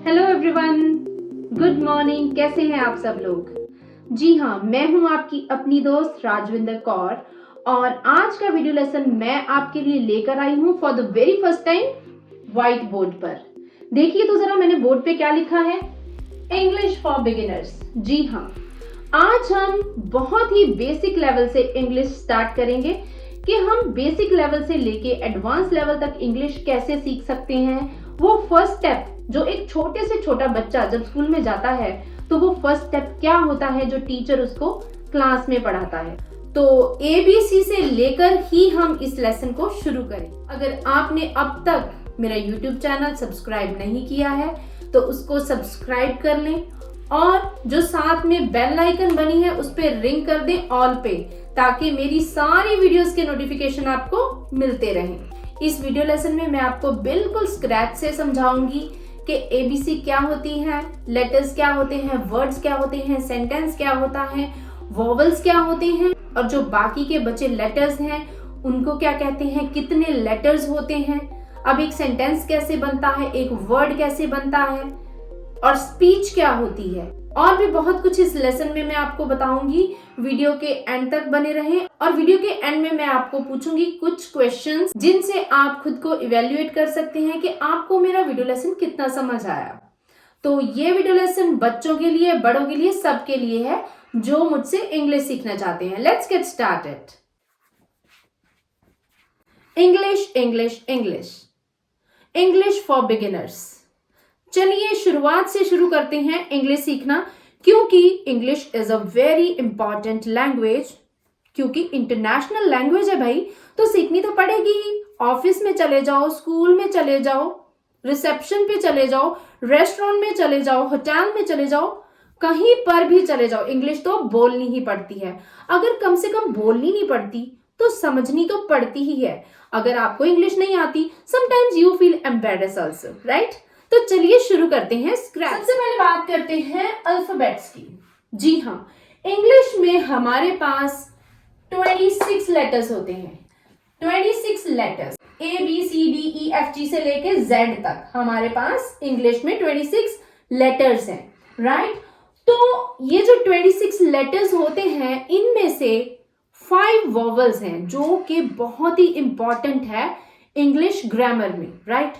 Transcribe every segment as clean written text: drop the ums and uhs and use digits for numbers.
Hello everyone, good morning. कैसे हैं आप सब लोग? जी हाँ, मैं हूं आपकी अपनी दोस्त राजविंदर कौर और आज का वीडियो लेसन मैं आपके लिए लेकर आई हूं for the very first time white board पर। देखिए तो जरा मैंने बोर्ड पे क्या लिखा है, इंग्लिश फॉर बिगिनर्स। जी हाँ, आज हम बहुत ही बेसिक लेवल से इंग्लिश स्टार्ट करेंगे कि हम बेसिक लेवल से लेके एडवांस लेवल तक इंग्लिश कैसे सीख सकते हैं। वो फर्स्ट स्टेप जो एक छोटे से छोटा बच्चा जब स्कूल में जाता है तो वो फर्स्ट स्टेप क्या होता है जो टीचर उसको क्लास में पढ़ाता है। तो ABC से लेकर ही हम इस लेसन को शुरू करें। अगर आपने अब तक मेरा YouTube चैनल सब्सक्राइब नहीं किया है तो उसको सब्सक्राइब कर लें और जो साथ में बेल आइकन बनी है उस पर रिंग कर दें ऑल पे, ताकि मेरी सारी वीडियोस के नोटिफिकेशन आपको मिलते रहें। इस वीडियो लेसन में मैं आपको बिल्कुल स्क्रैच से समझाऊंगी कि ABC क्या होती है, लेटर्स क्या होते हैं, वर्ड्स क्या होते हैं, सेंटेंस क्या होता है, वॉवल्स क्या होते हैं और जो बाकी के बचे लेटर्स हैं उनको क्या कहते हैं, कितने लेटर्स होते हैं, अब एक सेंटेंस कैसे बनता है, एक वर्ड कैसे बनता है और स्पीच क्या होती है। और भी बहुत कुछ इस लेसन में मैं आपको बताऊंगी। वीडियो के एंड तक बने रहें और वीडियो के एंड में मैं आपको पूछूंगी कुछ क्वेश्चंस जिनसे आप खुद को इवेल्युएट कर सकते हैं कि आपको मेरा वीडियो लेसन कितना समझ आया। तो ये वीडियो लेसन बच्चों के लिए, बड़ों के लिए, सबके लिए है जो मुझसे इंग्लिश सीखना चाहते हैं। Let's get started. English English English English for beginners. चलिए शुरुआत से शुरू करते हैं इंग्लिश सीखना, क्योंकि English is a very important language. क्योंकि इंटरनेशनल लैंग्वेज है भाई, तो सीखनी तो पड़ेगी ही। ऑफिस में चले जाओ, स्कूल में चले जाओ, रिसेप्शन पे चले जाओ, रेस्टोरेंट में चले जाओ, होटल में चले जाओ, कहीं पर भी चले जाओ, इंग्लिश तो बोलनी ही पड़ती है। अगर कम से कम बोलनी नहीं पड़ती तो समझनी तो पड़ती ही है। अगर आपको इंग्लिश नहीं आती, sometimes you feel embarrassed also, right? तो चलिए शुरू करते हैं स्क्रैच। सबसे पहले बात करते हैं अल्फाबेट्स की। जी हाँ, इंग्लिश में हमारे पास 26 लेटर्स होते हैं। 26 लेटर्स ABCDEFG से लेके Z तक हमारे पास इंग्लिश में 26 लेटर्स हैं, राइट? तो ये जो 26 लेटर्स होते हैं इनमें से 5 वॉवल्स हैं जो कि बहुत ही इंपॉर्टेंट है इंग्लिश ग्रामर में, राइट?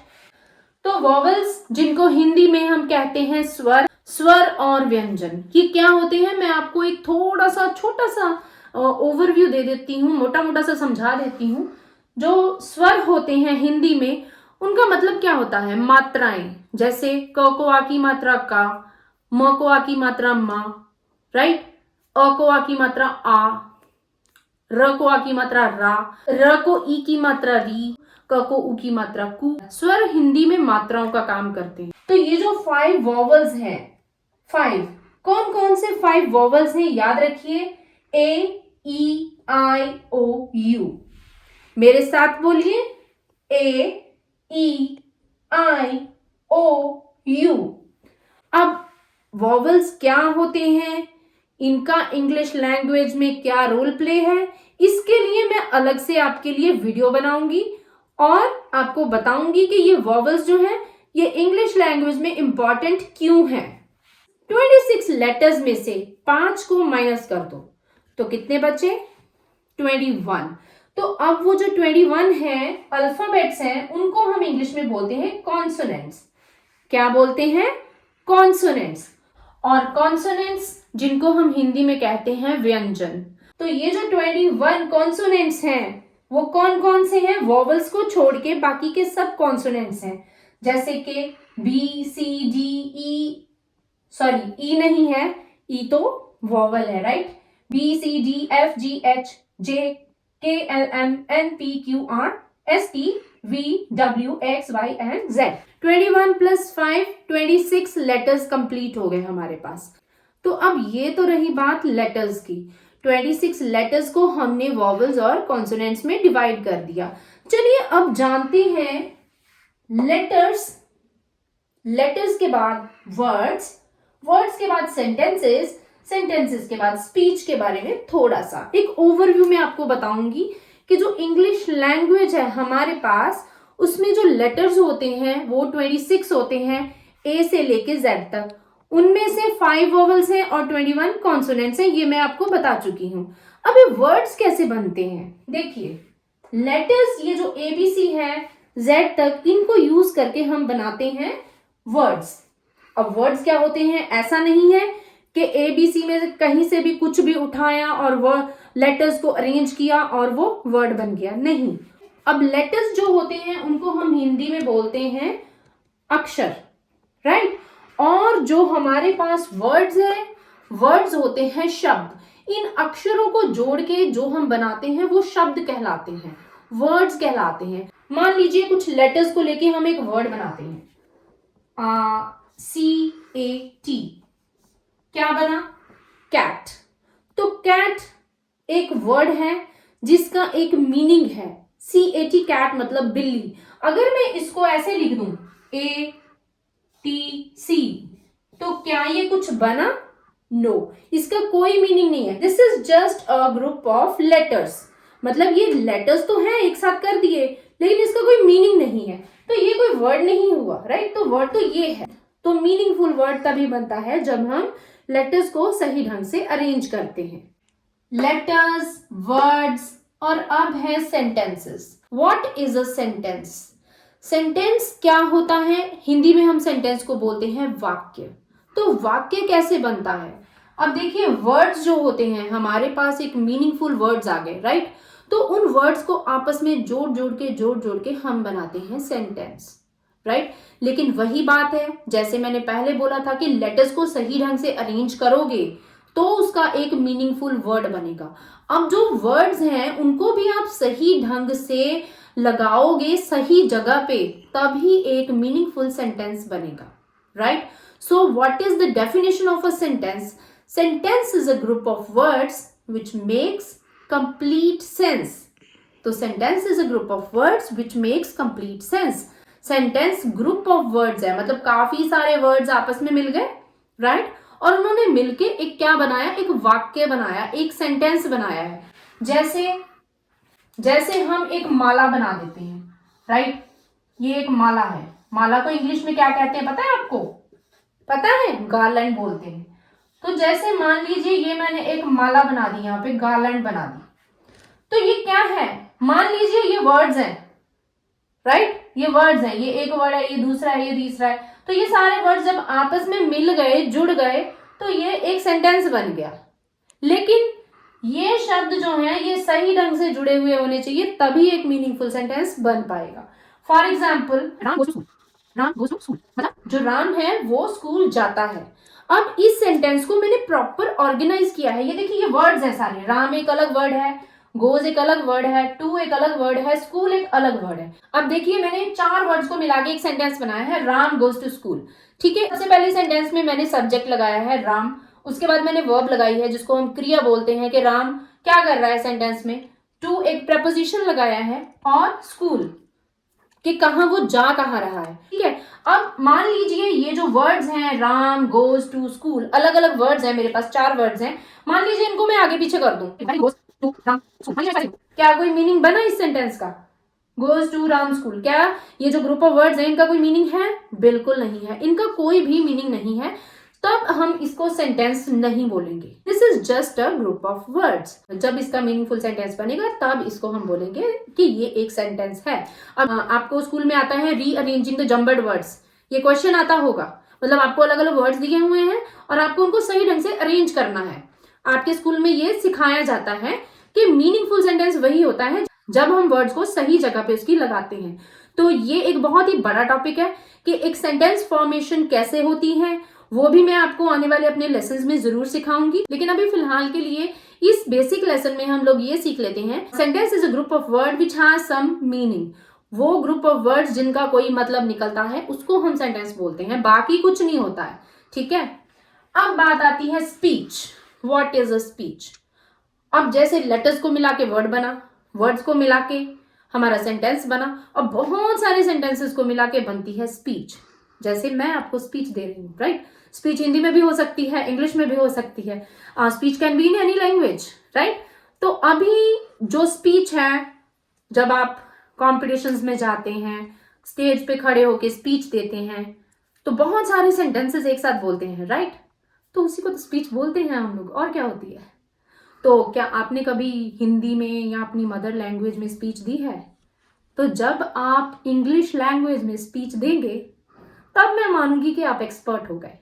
तो वॉवल्स जिनको हिंदी में हम कहते हैं स्वर, स्वर और व्यंजन, ये क्या होते हैं मैं आपको एक थोड़ा सा छोटा सा ओवरव्यू दे देती हूँ, मोटा मोटा सा समझा देती हूँ। जो स्वर होते हैं हिंदी में उनका मतलब क्या होता है, मात्राएं। जैसे क को आ की मात्रा का, म को आ की मात्रा मा, राइट? अ को आ की मात्रा आ, र को आ की मात्रा रा, र को ई की मात्रा री, क को उ की मात्रा कु। स्वर हिंदी में मात्राओं का काम करते हैं। तो ये जो 5 वॉवल्स हैं, 5 कौन कौन से 5 वॉवल्स हैं याद रखिए, A E I O U। मेरे साथ बोलिए, AEIOU। अब वॉवल्स क्या होते हैं, इनका इंग्लिश लैंग्वेज में क्या रोल प्ले है, इसके लिए मैं अलग से आपके लिए वीडियो बनाऊंगी और आपको बताऊंगी कि ये वॉवल्स जो हैं ये इंग्लिश लैंग्वेज में इंपॉर्टेंट क्यों हैं। 26 लेटर्स में से 5 को माइनस कर दो तो कितने बचे, 21। तो अब वो जो 21 है अल्फाबेट्स हैं उनको हम इंग्लिश में बोलते हैं कॉन्सोनेंट्स। क्या बोलते हैं, कॉन्सोनेंट्स। और कॉन्सोनेंट्स जिनको हम हिंदी में कहते हैं व्यंजन। तो ये जो 21 कॉन्सोनेंट्स हैं वो कौन कौन से हैं, वॉवल्स को छोड़ के बाकी के सब कॉन्सोनेंट्स हैं। जैसे कि BCDE, सॉरी ई नहीं है, ई तो वॉवल है, right? BCDFGHJKLMNPQRSTVWXY and Z। 21 + 5 26 letters complete हो गए हमारे पास। तो अब ये तो रही बात लेटर्स की। 26 लेटर्स को हमने वॉवल्स और कॉन्सोनेंट्स में डिवाइड कर दिया। चलिए अब जानते हैं लेटर्स, लेटर्स के बाद वर्ड्स, वर्ड्स के बाद सेंटेंसेस, सेंटेंसेस के बाद स्पीच के बारे में थोड़ा सा एक ओवरव्यू में आपको बताऊंगी कि जो इंग्लिश लैंग्वेज है हमारे पास उसमें जो लेटर्स होते हैं वो 26 होते हैं। ए से लेके जेड तक, उनमें से 5 वोवल्स हैं और 21 कॉन्सोनेंट्स हैं, ये मैं आपको बता चुकी हूं। अब ये वर्ड्स कैसे बनते हैं, देखिए लेटर्स, ये जो एबीसी है जेड तक, इनको यूज करके हम बनाते हैं वर्ड्स। अब वर्ड्स क्या होते हैं, ऐसा नहीं है कि एबीसी में कहीं से भी कुछ भी उठाया और वो लेटर्स को अरेंज किया और वो वर्ड बन गया, नहीं। अब लेटर्स जो होते हैं उनको हम हिंदी में बोलते हैं अक्षर, राइट। और जो हमारे पास वर्ड्स है, वर्ड्स होते हैं शब्द। इन अक्षरों को जोड़ के जो हम बनाते हैं वो शब्द कहलाते हैं, वर्ड्स कहलाते हैं। मान लीजिए कुछ लेटर्स को लेके हम एक वर्ड बनाते हैं, CAT, क्या बना, कैट। तो कैट एक वर्ड है जिसका एक मीनिंग है, CAT, कैट मतलब बिल्ली। अगर मैं इसको ऐसे लिख दूं ATC, तो क्या ये कुछ बना, नो, इसका कोई मीनिंग नहीं है। This is just a group of letters, मतलब ये लेटर्स तो हैं एक साथ कर दिए, लेकिन इसका कोई मीनिंग नहीं है, तो ये कोई वर्ड नहीं हुआ, राइट। तो वर्ड तो ये है। तो मीनिंगफुल वर्ड तभी बनता है जब हम लेटर्स को सही ढंग से अरेंज करते हैं। लेटर्स, वर्ड्स, और अब है sentences. What is a sentence? Sentence क्या होता है, हिंदी में हम सेंटेंस को बोलते हैं वाक्य। तो वाक्य कैसे बनता है? अब देखिए वर्ड्स जो होते हैं, हमारे पास एक मीनिंगफुल वर्ड्स आ गए, राइट। तो उन वर्ड्स को आपस में जोड़ जोड़ के हम बनाते हैं सेंटेंस, राइट। लेकिन वही बात है, जैसे मैंने पहले बोला था कि लेटर्स को सही ढंग से अरेंज करोगे तो उसका एक मीनिंगफुल वर्ड बनेगा। अब जो वर्ड्स हैं उनको भी आप सही ढंग से लगाओगे सही जगह पे, तभी एक मीनिंगफुल सेंटेंस बनेगा, right. So what is the definition of a sentence? Sentence is a group of words which makes complete sense. तो sentence is a group of words which makes complete sense. Sentence group of words है, मतलब काफी सारे words आपस में मिल गए, right, और उन्होंने मिलके एक क्या बनाया, एक वाक्य बनाया, एक सेंटेंस बनाया है। जैसे हम एक माला बना देते हैं, राइट। ये एक माला है, माला को इंग्लिश में क्या कहते हैं पता है आपको? पता है, गार्लैंड बोलते हैं। तो जैसे मान लीजिए ये मैंने एक माला बना दी, यहाँ पे गार्लैंड बना दी, तो ये क्या है, मान लीजिए ये वर्ड्स हैं, राइट। ये वर्ड्स हैं, ये एक वर्ड है, ये दूसरा है, ये तीसरा है। तो ये सारे वर्ड्स जब आपस में मिल गए, जुड़ गए, तो ये एक सेंटेंस बन गया। लेकिन ये शब्द जो है ये सही ढंग से जुड़े हुए होने चाहिए, तभी एक मीनिंगफुल सेंटेंस बन पाएगा। For example, Ram goes to school, मतलब जो राम है वो स्कूल जाता है। अब इस सेंटेंस को मैंने प्रॉपर ऑर्गेनाइज किया है। ये देखिए ये वर्ड्स हैं सारे, राम एक अलग वर्ड है, गोज एक अलग वर्ड है, टू एक अलग वर्ड है, स्कूल एक अलग वर्ड है। अब देखिए मैंने 4 वर्ड्स को मिला के एक सेंटेंस बनाया है, राम गोज टू स्कूल, ठीक है। सबसे पहले सेंटेंस में मैंने सब्जेक्ट लगाया है राम, उसके बाद मैंने वर्ब लगाई है जिसको हम क्रिया बोलते हैं कि राम क्या कर रहा है सेंटेंस में, टू एक प्रपोजिशन लगाया है, और स्कूल कि कहाँ वो जा कहाँ रहा है, ठीक है। अब मान लीजिए ये जो वर्ड्स हैं राम गोज टू स्कूल, अलग अलग वर्ड्स हैं, मेरे पास 4 वर्ड्स हैं। मान लीजिए इनको मैं आगे पीछे कर दूं, क्या कोई मीनिंग बना इस सेंटेंस का? गोज टू राम स्कूल, क्या ये जो ग्रुप ऑफ वर्ड्स हैं इनका कोई मीनिंग है? बिल्कुल नहीं है, इनका कोई भी मीनिंग नहीं है, तब हम इसको सेंटेंस नहीं बोलेंगे। This is just a group of words. जब इसका मीनिंगफुल सेंटेंस बनेगा तब इसको हम बोलेंगे कि ये एक सेंटेंस है। अब आपको स्कूल में आता है रीअरेंजिंग द जम्बल्ड वर्ड्स, ये क्वेश्चन आता होगा, मतलब आपको अलग अलग वर्ड्स दिए हुए हैं और आपको उनको सही ढंग से अरेंज करना है। आपके स्कूल में ये सिखाया जाता है कि मीनिंगफुल सेंटेंस वही होता है जब हम वर्ड्स को सही जगह पे उसकी लगाते हैं। तो ये एक बहुत ही बड़ा टॉपिक है कि एक सेंटेंस फॉर्मेशन कैसे होती है, वो भी मैं आपको आने वाले अपने लेसन्स में जरूर सिखाऊंगी। लेकिन अभी फिलहाल के लिए इस बेसिक लेसन में हम लोग ये सीख लेते हैं, sentence is a group of word which has some meaning. वो ग्रुप ऑफ वर्ड्स जिनका कोई मतलब निकलता है उसको हम सेंटेंस बोलते हैं, बाकी कुछ नहीं होता है, ठीक है। अब बात आती है speech. What is a speech? अब जैसे लेटर्स को मिला के वर्ड बना, वर्ड्स को मिला के हमारा सेंटेंस बना, और बहुत सारे सेंटेंसेस को मिला के बनती है स्पीच। जैसे मैं आपको स्पीच दे रही हूँ, राइट। स्पीच हिंदी में भी हो सकती है, इंग्लिश में भी हो सकती है, speech can be in any language, right. तो अभी जो स्पीच है, जब आप कॉम्पिटिशन्स में जाते हैं, स्टेज पे खड़े होके स्पीच देते हैं, तो बहुत सारे सेंटेंसेस एक साथ बोलते हैं, राइट? तो उसी को तो स्पीच बोलते हैं हम लोग, और क्या होती है। तो क्या आपने कभी हिंदी में या अपनी मदर लैंग्वेज में स्पीच दी है? तो जब आप इंग्लिश लैंग्वेज में स्पीच देंगे तब मैं मानूंगी कि आप एक्सपर्ट हो गए।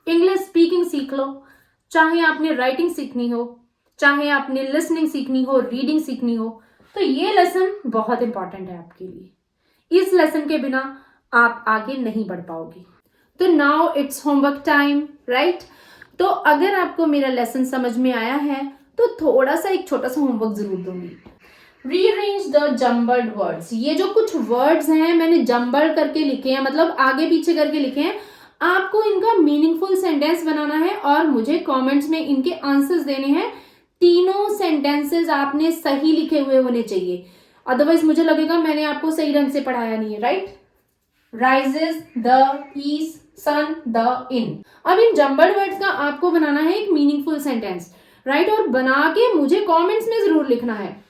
इंग्लिश स्पीकिंग सीख लो, चाहे आपने राइटिंग सीखनी हो, चाहे आपने लिसनिंग सीखनी हो, रीडिंग सीखनी हो, तो ये लेसन बहुत इंपॉर्टेंट है आपके लिए। इस लेसन के बिना आप आगे नहीं बढ़ पाओगे। तो now it's homework time, right? तो अगर आपको मेरा लेसन समझ में आया है तो थोड़ा सा एक छोटा सा होमवर्क जरूर दूंगी। Rearrange the jumbled words. ये जो कुछ वर्ड्स हैं मैंने जम्बल्ड करके लिखे हैं, मतलब आगे पीछे करके लिखे हैं। आपको इनका मीनिंगफुल सेंटेंस बनाना है और मुझे कमेंट्स में इनके आंसर्स देने हैं। तीनों सेंटेंसेस आपने सही लिखे हुए होने चाहिए, अदरवाइज मुझे लगेगा मैंने आपको सही ढंग से पढ़ाया नहीं है, right? Rises, the, east, sun, the, in. अब इन जम्बल्ड वर्ड्स का आपको बनाना है एक मीनिंगफुल सेंटेंस, राइट? और बना के मुझे कमेंट्स में जरूर लिखना है।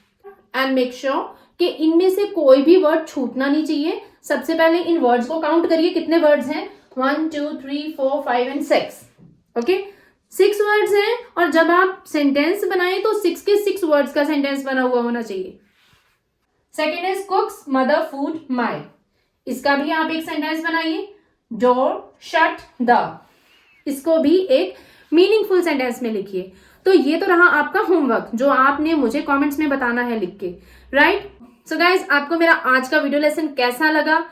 एंड मेक श्योर कि इनमें से कोई भी वर्ड छूटना नहीं चाहिए। सबसे पहले इन वर्ड्स को काउंट करिए, कितने वर्ड्स हैं? 1 2 3 4 5 एंड 6। ओके, 6 वर्ड्स हैं। और जब आप सेंटेंस बनाएं तो 6 के 6 वर्ड्स का सेंटेंस बना हुआ होना चाहिए। Second is cooks mother food my. इसका भी आप एक सेंटेंस बनाइए। डोर शट द, इसको भी एक मीनिंगफुल सेंटेंस में लिखिए। तो ये तो रहा आपका होमवर्क जो आपने मुझे कमेंट्स में बताना है लिख के, राइट? सो गाइज, आपको मेरा आज का वीडियो लेसन कैसा लगा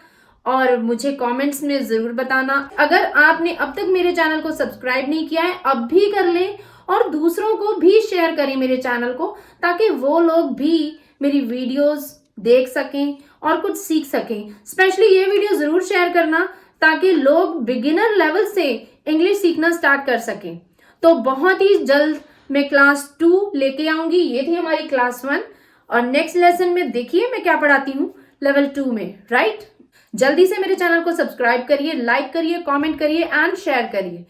और मुझे कमेंट्स में जरूर बताना। अगर आपने अब तक मेरे चैनल को सब्सक्राइब नहीं किया है, अब भी कर लें और दूसरों को भी शेयर करें मेरे चैनल को, ताकि वो लोग भी मेरी वीडियोस देख सकें और कुछ सीख सकें। स्पेशली ये वीडियो जरूर शेयर करना ताकि लोग बिगिनर लेवल से इंग्लिश सीखना स्टार्ट कर सकें। तो बहुत ही जल्द मैं क्लास 2 लेके आऊंगी। ये थी हमारी क्लास 1 और नेक्स्ट लेसन में देखिए मैं क्या पढ़ाती हूँ लेवल 2 में, राइट? जल्दी से मेरे चैनल को सब्सक्राइब करिए, लाइक करिए, कमेंट करिए एंड शेयर करिए।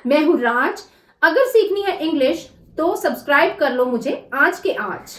मैं हूँ राज। अगर सीखनी है इंग्लिश तो सब्सक्राइब कर लो मुझे आज के आज।